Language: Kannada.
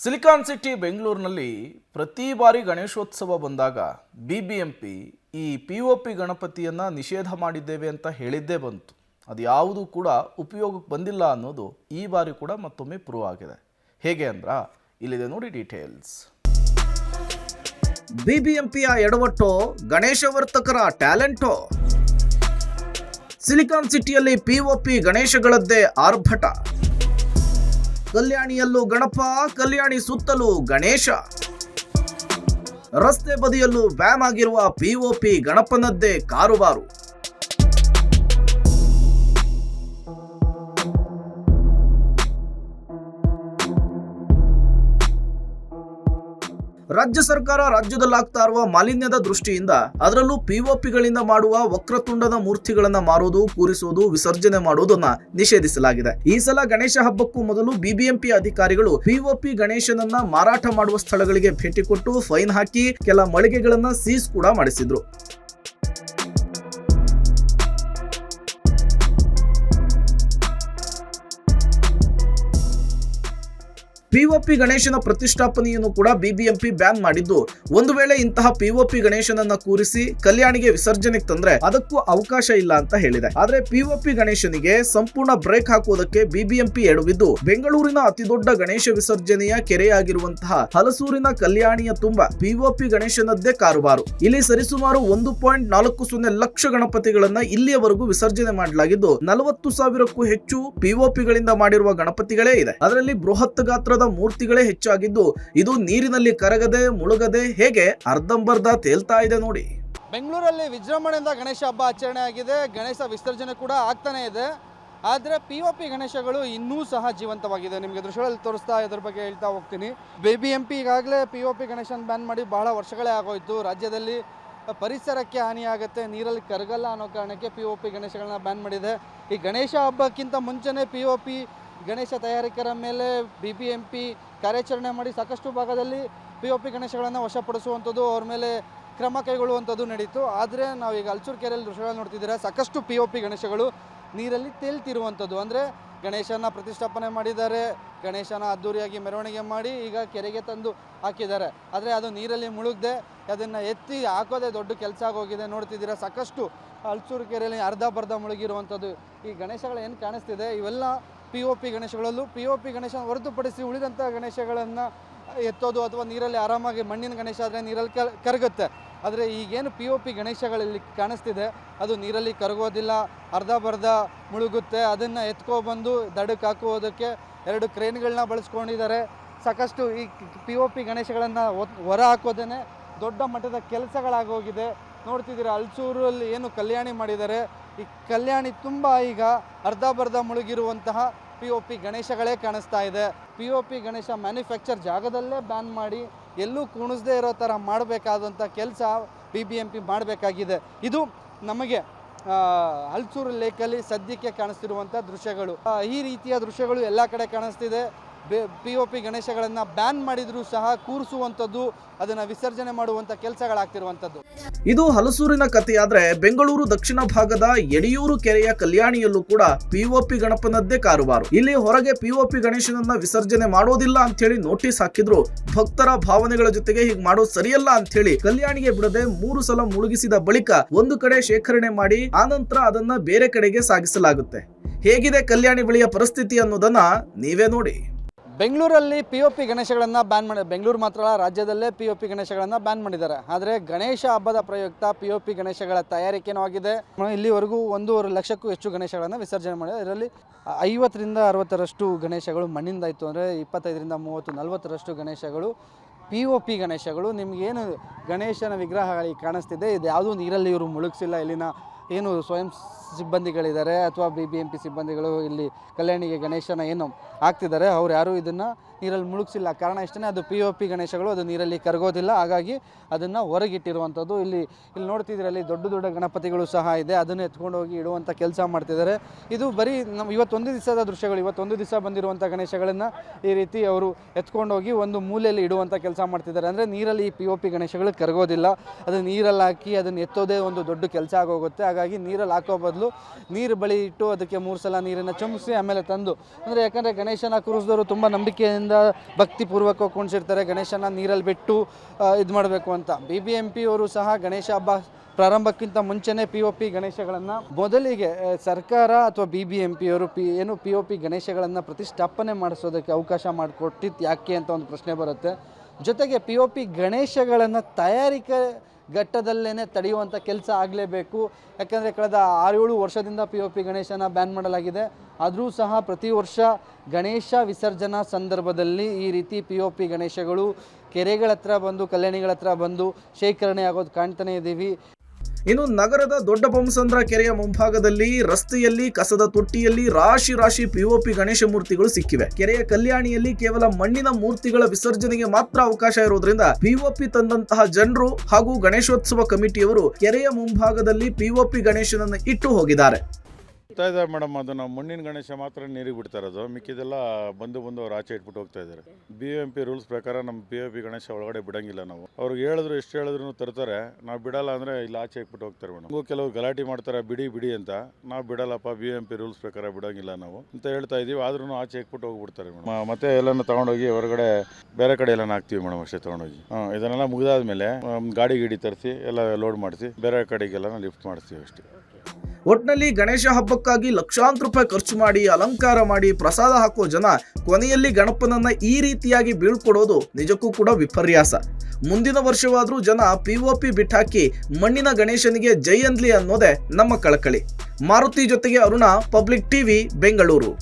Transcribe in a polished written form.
ಸಿಲಿಕಾನ್ ಸಿಟಿ ಬೆಂಗಳೂರಿನಲ್ಲಿ ಪ್ರತಿ ಬಾರಿ ಗಣೇಶೋತ್ಸವ ಬಂದಾಗ ಬಿಬಿಎಂಪಿ ಈ ಪಿಒಪಿ ಗಣಪತಿಯನ್ನು ನಿಷೇಧ ಮಾಡಿದ್ದೇವೆ ಅಂತ ಹೇಳಿದ್ದೇ ಬಂತು. ಅದು ಯಾವುದೂ ಕೂಡ ಉಪಯೋಗಕ್ಕೆ ಬಂದಿಲ್ಲ ಅನ್ನೋದು ಈ ಬಾರಿ ಕೂಡ ಮತ್ತೊಮ್ಮೆ ಪ್ರೂವ್ ಆಗಿದೆ. ಹೇಗೆ ಅಂದ್ರ ಇಲ್ಲಿದೆ ನೋಡಿ ಡೀಟೇಲ್ಸ್. ಬಿಬಿಎಂಪಿಯ ಎಡವಟ್ಟೋ ಗಣೇಶ ವರ್ತಕರ ಟ್ಯಾಲೆಂಟೋ? ಸಿಲಿಕಾನ್ ಸಿಟಿಯಲ್ಲಿ ಪಿಒಪಿ ಗಣೇಶಗಳದ್ದೇ ಆರ್ಭಟ. ಕಲ್ಯಾಣಿಯಲ್ಲೂ ಗಣಪ, ಕಲ್ಯಾಣಿ ಸುತ್ತಲೂ ಗಣೇಶ. ರಸ್ತೆ ಬದಿಯಲ್ಲೂ ವ್ಯಾನ್ ಆಗಿರುವ ಪಿಒಪಿ ಗಣಪನದ್ದೇ ಕಾರುಬಾರು. ರಾಜ್ಯ ಸರ್ಕಾರ ರಾಜ್ಯದಲ್ಲಾಗ್ತಾ ಇರುವ ಮಾಲಿನ್ಯದ ದೃಷ್ಟಿಯಿಂದ ಅದರಲ್ಲೂ ಪಿಒಪಿಗಳಿಂದ ಮಾಡುವ ವಕ್ರತುಂಡದ ಮೂರ್ತಿಗಳನ್ನ ಮಾರೋದು, ಕೂರಿಸೋದು, ವಿಸರ್ಜನೆ ಮಾಡೋದನ್ನ ನಿಷೇಧಿಸಲಾಗಿದೆ. ಈ ಸಲ ಗಣೇಶ ಹಬ್ಬಕ್ಕೂ ಮೊದಲು ಬಿಬಿಎಂಪಿ ಅಧಿಕಾರಿಗಳು ಪಿಒಪಿ ಗಣೇಶನನ್ನ ಮಾರಾಟ ಮಾಡುವ ಸ್ಥಳಗಳಿಗೆ ಭೇಟಿ ಕೊಟ್ಟು ಫೈನ್ ಹಾಕಿ ಕೆಲ ಮಳಿಗೆಗಳನ್ನ ಸೀಸ್ ಕೂಡ ಮಾಡಿಸಿದ್ರು. ಪಿಒಪಿ ಗಣೇಶನ ಪ್ರತಿಷ್ಠಾಪನೆಯನ್ನು ಕೂಡ ಬಿಬಿಎಂಪಿ ಬ್ಯಾನ್ ಮಾಡಿದ್ದು, ಒಂದು ವೇಳೆ ಇಂತಹ ಪಿಒಪಿ ಗಣೇಶನನ್ನ ಕೂರಿಸಿ ಕಲ್ಯಾಣಿಗೆ ವಿಸರ್ಜನೆಗೆ ತಂದ್ರೆ ಅದಕ್ಕೂ ಅವಕಾಶ ಇಲ್ಲ ಅಂತ ಹೇಳಿದೆ. ಆದ್ರೆ ಪಿಒಪಿ ಗಣೇಶನಿಗೆ ಸಂಪೂರ್ಣ ಬ್ರೇಕ್ ಹಾಕುವುದಕ್ಕೆ ಬಿಬಿಎಂಪಿ ಎಡವಿದ್ದು, ಬೆಂಗಳೂರಿನ ಅತಿದೊಡ್ಡ ಗಣೇಶ ವಿಸರ್ಜನೆಯ ಕೆರೆಯಾಗಿರುವಂತಹ ಹಲಸೂರಿನ ಕಲ್ಯಾಣಿಯ ತುಂಬ ಪಿಒಪಿ ಗಣೇಶನದ್ದೇ ಕಾರುಬಾರು. ಇಲ್ಲಿ ಸರಿಸುಮಾರು 1.40 ಲಕ್ಷ ಗಣಪತಿಗಳನ್ನ ಇಲ್ಲಿಯವರೆಗೂ ವಿಸರ್ಜನೆ ಮಾಡಲಾಗಿದ್ದು, 40,000ಕ್ಕೂ ಹೆಚ್ಚು ಪಿಒಪಿಗಳಿಂದ ಮಾಡಿರುವ ಗಣಪತಿಗಳೇ ಇದೆ. ಅದರಲ್ಲಿ ಬೃಹತ್ ಗಾತ್ರದ ಮೂರ್ತಿಗಳೇ ಹೆಚ್ಚಾಗಿದ್ದು, ಇದು ನೀರಿನಲ್ಲಿ ಕರಗದೆ ಮುಳುಗದೆ ಹೇಗೆ ಅರ್ಧಂಬರ್ಧ ತೇಲ್ತಾ ಇದೆ ನೋಡಿ. ಬೆಂಗಳೂರಲ್ಲಿ ವಿಜೃಂಭಣೆಯಿಂದ ಗಣೇಶ ಹಬ್ಬ ಆಚರಣೆ ಆಗಿದೆ. ಗಣೇಶ ವಿಸರ್ಜನೆ ಕೂಡ ಆಗ್ತಾನೆ ಇದೆ. ಆದರೆ ಪಿಒಪಿ ಗಣೇಶಗಳು ಇನ್ನೂ ಸಹ ಜೀವಂತವಾಗಿದೆ. ನಿಮಗೆ ದೃಶ್ಯಗಳಲ್ಲಿ ತೋರಿಸ್ತಾ ಇದ್ರ ಬಗ್ಗೆ ಹೇಳ್ತಾ ಹೋಗ್ತೀನಿ. ಬಿಬಿಎಂಪಿ ಈಗಾಗಲೇ ಪಿಒಪಿ ಗಣೇಶನ ಬ್ಯಾನ್ ಮಾಡಿ ಬಹಳ ವರ್ಷಗಳೇ ಆಗೋಯ್ತು. ರಾಜ್ಯದಲ್ಲಿ ಪರಿಸರಕ್ಕೆ ಹಾನಿಯಾಗುತ್ತೆ, ನೀರಲ್ಲಿ ಕರಗಲ್ಲ ಅನ್ನೋ ಕಾರಣಕ್ಕೆ ಪಿಒಪಿ ಗಣೇಶಗಳನ್ನ ಬ್ಯಾನ್ ಮಾಡಿದೆ. ಈ ಗಣೇಶ ಹಬ್ಬಕ್ಕಿಂತ ಮುಂಚೆನೇ ಪಿಒಪಿ ಗಣೇಶ ತಯಾರಕರ ಮೇಲೆ ಬಿಬಿಎಂಪಿ ಕಾರ್ಯಾಚರಣೆ ಮಾಡಿ ಸಾಕಷ್ಟು ಭಾಗದಲ್ಲಿ ಪಿಒಪಿ ಗಣೇಶಗಳನ್ನು ವಶಪಡಿಸುವಂಥದ್ದು, ಅವ್ರ ಮೇಲೆ ಕ್ರಮ ಕೈಗೊಳ್ಳುವಂಥದ್ದು ನಡೀತು. ಆದರೆ ನಾವೀಗ ಹಲಸೂರು ಕೆರೆಯಲ್ಲಿ ದೃಶ್ಯಗಳನ್ನು ನೋಡ್ತಿದ್ದೀರಾ, ಸಾಕಷ್ಟು ಪಿಒಪಿ ಗಣೇಶಗಳು ನೀರಲ್ಲಿ ತೇಲ್ತಿರುವಂಥದ್ದು. ಅಂದರೆ ಗಣೇಶನ ಪ್ರತಿಷ್ಠಾಪನೆ ಮಾಡಿದ್ದಾರೆ, ಗಣೇಶನ ಅದ್ದೂರಿಯಾಗಿ ಮೆರವಣಿಗೆ ಮಾಡಿ ಈಗ ಕೆರೆಗೆ ತಂದು ಹಾಕಿದ್ದಾರೆ. ಆದರೆ ಅದು ನೀರಲ್ಲಿ ಮುಳುಗದೆ ಅದನ್ನು ಎತ್ತಿ ಹಾಕೋದೇ ದೊಡ್ಡ ಕೆಲಸ ಆಗೋಗಿದೆ. ನೋಡ್ತಿದ್ದೀರಾ, ಸಾಕಷ್ಟು ಹಲಸೂರು ಕೆರೆಯಲ್ಲಿ ಅರ್ಧ ಮುಳುಗಿರುವಂಥದ್ದು. ಈ ಗಣೇಶಗಳು ಏನು ಕಾಣಿಸ್ತಿದೆ ಇವೆಲ್ಲ ಪಿಒಪಿ ಗಣೇಶಗಳಲ್ಲೂ ಪಿಒಪಿ ಗಣೇಶನ ಹೊರತುಪಡಿಸಿ ಉಳಿದಂಥ ಗಣೇಶಗಳನ್ನು ಎತ್ತೋದು ಅಥವಾ ನೀರಲ್ಲಿ ಆರಾಮಾಗಿ ಮಣ್ಣಿನ ಗಣೇಶ ಆದರೆ ನೀರಲ್ಲಿ ಕರಗುತ್ತೆ. ಆದರೆ ಈಗೇನು ಪಿಒಪಿ ಗಣೇಶಗಳಲ್ಲಿ ಕಾಣಿಸ್ತಿದೆ ಅದು ನೀರಲ್ಲಿ ಕರಗೋದಿಲ್ಲ, ಅರ್ಧ ಮುಳುಗುತ್ತೆ. ಅದನ್ನು ಎತ್ಕೊಬಂದು ದಡಕ್ಕೆ ಹಾಕುವುದಕ್ಕೆ 2 ಕ್ರೇನ್ಗಳನ್ನ ಬಳಸ್ಕೊಂಡಿದ್ದಾರೆ. ಸಾಕಷ್ಟು ಈ ಪಿಒಪಿ ಗಣೇಶಗಳನ್ನು ಹೊರ ಹಾಕೋದೇ ದೊಡ್ಡ ಮಟ್ಟದ ಕೆಲಸಗಳಾಗೋಗಿದೆ. ನೋಡ್ತಿದ್ದೀರಾ, ಹಲಸೂರಲ್ಲಿ ಏನು ಕಲ್ಯಾಣಿ ಮಾಡಿದ್ದಾರೆ, ಈ ಕಲ್ಯಾಣಿ ತುಂಬ ಈಗ ಅರ್ಧ ಮುಳುಗಿರುವಂತಹ ಪಿಒಪಿ ಗಣೇಶಗಳೇ ಕಾಣಿಸ್ತಾ ಇದೆ. ಪಿಒಪಿ ಗಣೇಶ ಮ್ಯಾನುಫ್ಯಾಕ್ಚರ್ ಜಾಗದಲ್ಲೇ ಬ್ಯಾನ್ ಮಾಡಿ ಎಲ್ಲೂ ಕುಣಿಸದೇ ಇರೋ ಥರ ಮಾಡಬೇಕಾದಂಥ ಕೆಲಸ ಬಿಬಿಎಂಪಿ ಮಾಡಬೇಕಾಗಿದೆ. ಇದು ನಮಗೆ ಹಲಸೂರು ಲೇಕಲ್ಲಿ ಸದ್ಯಕ್ಕೆ ಕಾಣಿಸ್ತಿರುವಂಥ ದೃಶ್ಯಗಳು. ಈ ರೀತಿಯ ದೃಶ್ಯಗಳು ಎಲ್ಲ ಕಡೆ ಕಾಣಿಸ್ತಿದೆ. ಪಿಒಪಿ ಗಣೇಶಗಳನ್ನು ಬ್ಯಾನ್ ಮಾಡಿದರೂ ಸಹ ಕೂರಿಸುವಂಥದ್ದು, ಅದನ್ನು ವಿಸರ್ಜನೆ ಮಾಡುವಂಥ ಕೆಲಸಗಳಾಗ್ತಿರುವಂಥದ್ದು. ಇದು ಹಲಸೂರಿನ ಕಥೆಯಾದ್ರೆ, ಬೆಂಗಳೂರು ದಕ್ಷಿಣ ಭಾಗದ ಯಡಿಯೂರು ಕೆರೆಯ ಕಲ್ಯಾಣಿಯಲ್ಲೂ ಕೂಡ ಪಿಒಪಿ ಗಣಪನದ್ದೇ ಕಾರುಬಾರು. ಇಲ್ಲಿ ಹೊರಗೆ ಪಿಒಪಿ ಗಣೇಶನನ್ನ ವಿಸರ್ಜನೆ ಮಾಡೋದಿಲ್ಲ ಅಂತ ಹೇಳಿ ನೋಟಿಸ್ ಹಾಕಿದ್ರು, ಭಕ್ತರ ಭಾವನೆಗಳ ಜೊತೆಗೆ ಹೀಗೆ ಮಾಡೋದು ಸರಿಯಲ್ಲ ಅಂತ ಹೇಳಿ ಕಲ್ಯಾಣಿಗೆ ಬಿಡದೆ 3 ಸಲ ಮುಳುಗಿಸಿದ ಬಳಿಕ ಒಂದು ಕಡೆ ಶೇಖರಣೆ ಮಾಡಿ ಆನಂತರ ಅದನ್ನ ಬೇರೆ ಕಡೆಗೆ ಸಾಗಿಸಲಾಗುತ್ತೆ. ಹೇಗಿದೆ ಕಲ್ಯಾಣಿ ಬಳಿಯ ಪರಿಸ್ಥಿತಿ ಅನ್ನೋದನ್ನ ನೀವೇ ನೋಡಿ. ಬೆಂಗಳೂರಲ್ಲಿ ಪಿಒಪಿ ಗಣೇಶಗಳನ್ನು ಬ್ಯಾನ್ ಮಾಡಿ, ಬೆಂಗಳೂರು ಮಾತ್ರ ಅಲ್ಲ ರಾಜ್ಯದಲ್ಲೇ ಪಿಒಪಿ ಗಣೇಶಗಳನ್ನು ಬ್ಯಾನ್ ಮಾಡಿದ್ದಾರೆ. ಆದರೆ ಗಣೇಶ ಹಬ್ಬದ ಪ್ರಯುಕ್ತ ಪಿಒಪಿ ಗಣೇಶಗಳ ತಯಾರಿಕೆನೂ ಆಗಿದೆ. ಇಲ್ಲಿವರೆಗೂ 1.5 ಲಕ್ಷಕ್ಕೂ ಹೆಚ್ಚು ಗಣೇಶಗಳನ್ನು ವಿಸರ್ಜನೆ ಮಾಡಿದೆ. ಇದರಲ್ಲಿ 50ರಿಂದ 60ರಷ್ಟು ಗಣೇಶಗಳು ಮಣ್ಣಿಂದ ಇತ್ತು. ಅಂದರೆ 25ರಿಂದ 30, 40ರಷ್ಟು ಗಣೇಶಗಳು ಪಿಒಪಿ ಗಣೇಶಗಳು. ನಿಮಗೇನು ಗಣೇಶನ ವಿಗ್ರಹಗಳಿಗೆ ಕಾಣಿಸ್ತಿದೆ, ಇದು ಯಾವುದೂ ನೀರಲ್ಲಿ ಇವರು ಮುಳುಗಿಸಿಲ್ಲ. ಇಲ್ಲಿನ ಏನು ಸ್ವಯಂ ಸಿಬ್ಬಂದಿಗಳಿದ್ದಾರೆ ಅಥವಾ ಬಿಬಿಎಂಪಿ ಸಿಬ್ಬಂದಿಗಳು ಇಲ್ಲಿ ಕಲ್ಯಾಣಿಗೆ ಗಣೇಶನ ಏನು ಹಾಕ್ತಿದ್ದಾರೆ, ಅವ್ರು ಯಾರೂ ಇದನ್ನು ನೀರಲ್ಲಿ ಮುಳುಗಿಸಿಲ್ಲ. ಕಾರಣ ಇಷ್ಟೇ, ಅದು ಪಿಒಪಿ ಗಣೇಶಗಳು, ಅದು ನೀರಲ್ಲಿ ಕರಗೋದಿಲ್ಲ. ಹಾಗಾಗಿ ಅದನ್ನು ಹೊರಗಿಟ್ಟಿರುವಂಥದ್ದು. ಇಲ್ಲಿ ನೋಡ್ತಿದ್ದೀರಲ್ಲಿ ದೊಡ್ಡ ಗಣಪತಿಗಳು ಸಹ ಇದೆ, ಅದನ್ನು ಎತ್ಕೊಂಡು ಹೋಗಿ ಇಡುವಂಥ ಕೆಲಸ ಮಾಡ್ತಿದ್ದಾರೆ. ಇದು ಬರೀ ಇವತ್ತೊಂದು ದಿವಸದ ದೃಶ್ಯಗಳು. ಇವತ್ತೊಂದು ದಿವಸ ಬಂದಿರುವಂಥ ಗಣೇಶಗಳನ್ನು ಈ ರೀತಿ ಅವರು ಎತ್ಕೊಂಡೋಗಿ ಒಂದು ಮೂಲೆಯಲ್ಲಿ ಇಡುವಂಥ ಕೆಲಸ ಮಾಡ್ತಿದ್ದಾರೆ. ಅಂದರೆ ನೀರಲ್ಲಿ ಈ ಪಿಒಪಿ ಗಣೇಶಗಳು ಕರಗೋದಿಲ್ಲ, ಅದು ನೀರಲ್ಲಿ ಹಾಕಿ ಅದನ್ನು ಎತ್ತೋದೇ ಒಂದು ದೊಡ್ಡ ಕೆಲಸ ಆಗೋಗುತ್ತೆ. ಹಾಗಾಗಿ ನೀರಲ್ಲಿ ಹಾಕೋ ಬದಲು ನೀರು ಬಳಿ ಇಟ್ಟು ಅದಕ್ಕೆ 3 ಸಲ ನೀರನ್ನು ಚುಮ್ಮಿಸಿ ಆಮೇಲೆ ತಂದು, ಅಂದರೆ ಯಾಕಂದರೆ ಗಣೇಶನ ಕೂರಿಸಿದವರು ತುಂಬ ನಂಬಿಕೆಯಿಂದ ವರ್ಷದಿಂದ ಭಕ್ತಿಪೂರ್ವಕವಾಗಿ ಕುಣಿಸಿರ್ತಾರೆ ಗಣೇಶನ ನೀರಲ್ಲಿ ಬಿಟ್ಟು ಇದು ಮಾಡಬೇಕು ಅಂತ. BBMP ಅವರು ಸಹ ಗಣೇಶ ಹಬ್ಬ ಪ್ರಾರಂಭಕ್ಕಿಂತ ಮುಂಚೆನೇ POP ಗಣೇಶಗಳನ್ನು ಮೊದಲಿಗೆ ಸರ್ಕಾರ ಅಥವಾ BBMP ಅವರು POP ಗಣೇಶಗಳನ್ನು ಪ್ರತಿಷ್ಠಾಪನೆ ಮಾಡಿಸೋದಕ್ಕೆ ಅವಕಾಶ ಮಾಡಿಕೊಟ್ಟಿದ್ದು ಯಾಕೆ ಅಂತ ಒಂದು ಪ್ರಶ್ನೆ ಬರುತ್ತೆ. ಜೊತೆಗೆ POP ಗಣೇಶಗಳನ್ನು ತಯಾರಿಕೆ ಘಟ್ಟದಲ್ಲೇ ತಡೆಯುವಂಥ ಕೆಲಸ ಆಗಲೇಬೇಕು. ಯಾಕಂದರೆ ಕಳೆದ 6-7 ವರ್ಷದಿಂದ POP ಗಣೇಶನ ಬ್ಯಾನ್ ಮಾಡಲಾಗಿದೆ. ಆದರೂ ಸಹ ಪ್ರತಿ ವರ್ಷ ಗಣೇಶ ವಿಸರ್ಜನಾ ಸಂದರ್ಭದಲ್ಲಿ ಈ ರೀತಿ POP ಗಣೇಶಗಳು ಕೆರೆಗಳ ಹತ್ರ ಬಂದು ಕಲ್ಯಾಣಿಗಳ ಹತ್ರ ಬಂದು ಶೇಖರಣೆ ಆಗೋದು ಕಾಣ್ತಾನೆ ಇದ್ದೀವಿ. ಇನ್ನು ನಗರದ ದೊಡ್ಡ ಬೊಮ್ಮಸಂದ್ರ ಕೆರೆಯ ಮುಂಭಾಗದಲ್ಲಿ ರಸ್ತೆಯಲ್ಲಿ ಕಸದ ತೊಟ್ಟಿಯಲ್ಲಿ ರಾಶಿ ರಾಶಿ POP ಗಣೇಶ ಮೂರ್ತಿಗಳು ಸಿಕ್ಕಿವೆ. ಕೆರೆಯ ಕಲ್ಯಾಣಿಯಲ್ಲಿ ಕೇವಲ ಮಣ್ಣಿನ ಮೂರ್ತಿಗಳ ವಿಸರ್ಜನೆಗೆ ಮಾತ್ರ ಅವಕಾಶ ಇರುವುದರಿಂದ POP ತಂದಂತಹ ಜನರು ಹಾಗೂ ಗಣೇಶೋತ್ಸವ ಕಮಿಟಿಯವರು ಕೆರೆಯ ಮುಂಭಾಗದಲ್ಲಿ POP ಗಣೇಶನನ್ನು ಇಟ್ಟು ಹೋಗಿದ್ದಾರೆ. ಹೋಗ್ತಾ ಇದ್ದಾರೆ ಮೇಡಮ್, ಅದು ನಾವು ಮಣ್ಣಿನ ಗಣೇಶ ಮಾತ್ರ ನೀರಿಗೆ ಬಿಡ್ತಾ ಇರೋದು, ಮಿಕ್ಕಿದೆಲ್ಲ ಬಂದು ಅವ್ರು ಆಚೆ ಇಟ್ಬಿಟ್ಟು ಹೋಗ್ತಾ ಇದ್ದಾರೆ. BBMP ರೂಲ್ಸ್ ಪ್ರಕಾರ ನಮ್ಮ POP ಗಣೇಶ ಒಳಗಡೆ ಬಿಡಂಗಿಲ್ಲ. ನಾವು ಅವ್ರಿಗೆ ಹೇಳಿದ್ರು ಎಷ್ಟು ಹೇಳಿದ್ರು ತರ್ತಾರೆ, ನಾವು ಬಿಡಲ್ಲ ಅಂದರೆ ಇಲ್ಲಿ ಆಚೆ ಇಟ್ಬಿಟ್ಟು ಹೋಗ್ತಾರೆ ಮೇಡಮ್. ಕೆಲವು ಗಲಾಟೆ ಮಾಡ್ತಾರೆ ಬಿಡಿ ಅಂತ, ನಾವು ಬಿಡಲ್ಲಪ್ಪ BBMP ರೂಲ್ಸ್ ಪ್ರಕಾರ ಬಿಡಂಗಿಲ್ಲ ನಾವು ಅಂತ ಹೇಳ್ತಾ ಇದೀವಿ. ಆದ್ರೂ ಆಚೆ ಇಟ್ಬಿಟ್ಟು ಹೋಗ್ಬಿಡ್ತಾರೆ ಮೇಡಮ್. ಮತ್ತೆ ಎಲ್ಲನೂ ತಗೊಂಡೋಗಿ ಹೊರಗಡೆ ಬೇರೆ ಕಡೆ ಎಲ್ಲ ಹಾಕ್ತೀವಿ ಮೇಡಮ್ ಅಷ್ಟೇ ತಗೊಂಡೋಗಿ. ಇದನ್ನೆಲ್ಲ ಮುಗಿದಾದ್ಮೇಲೆ ಗಾಡಿ ತರಿಸಿ ಎಲ್ಲ ಲೋಡ್ ಮಾಡಿಸಿ ಬೇರೆ ಕಡೆಗೆಲ್ಲ ಲಿಫ್ಟ್ ಮಾಡಿಸ್ತೀವಿ ಅಷ್ಟೇ. ಒಟ್ನಲ್ಲಿ ಗಣೇಶ ಹಬ್ಬಕ್ಕಾಗಿ ಲಕ್ಷಾಂತರ ರೂಪಾಯಿ ಖರ್ಚು ಮಾಡಿ ಅಲಂಕಾರ ಮಾಡಿ ಪ್ರಸಾದ ಹಾಕೋ ಜನ ಕೊನೆಯಲ್ಲಿ ಗಣಪನನ್ನ ಈ ರೀತಿಯಾಗಿ ಬೀಳ್ಕೊಡೋದು ನಿಜಕ್ಕೂ ಕೂಡ ವಿಪರ್ಯಾಸ. ಮುಂದಿನ ವರ್ಷವಾದ್ರೂ ಜನ POP ಬಿಟ್ಟಾಕಿ ಮಣ್ಣಿನ ಗಣೇಶನಿಗೆ ಜೈ ಅನ್ಲಿ ಅನ್ನೋದೇ ನಮ್ಮ ಕಳಕಳಿ. ಮಾರುತಿ ಜೊತೆಗೆ ಅರುಣ, ಪಬ್ಲಿಕ್ ಟಿವಿ, ಬೆಂಗಳೂರು.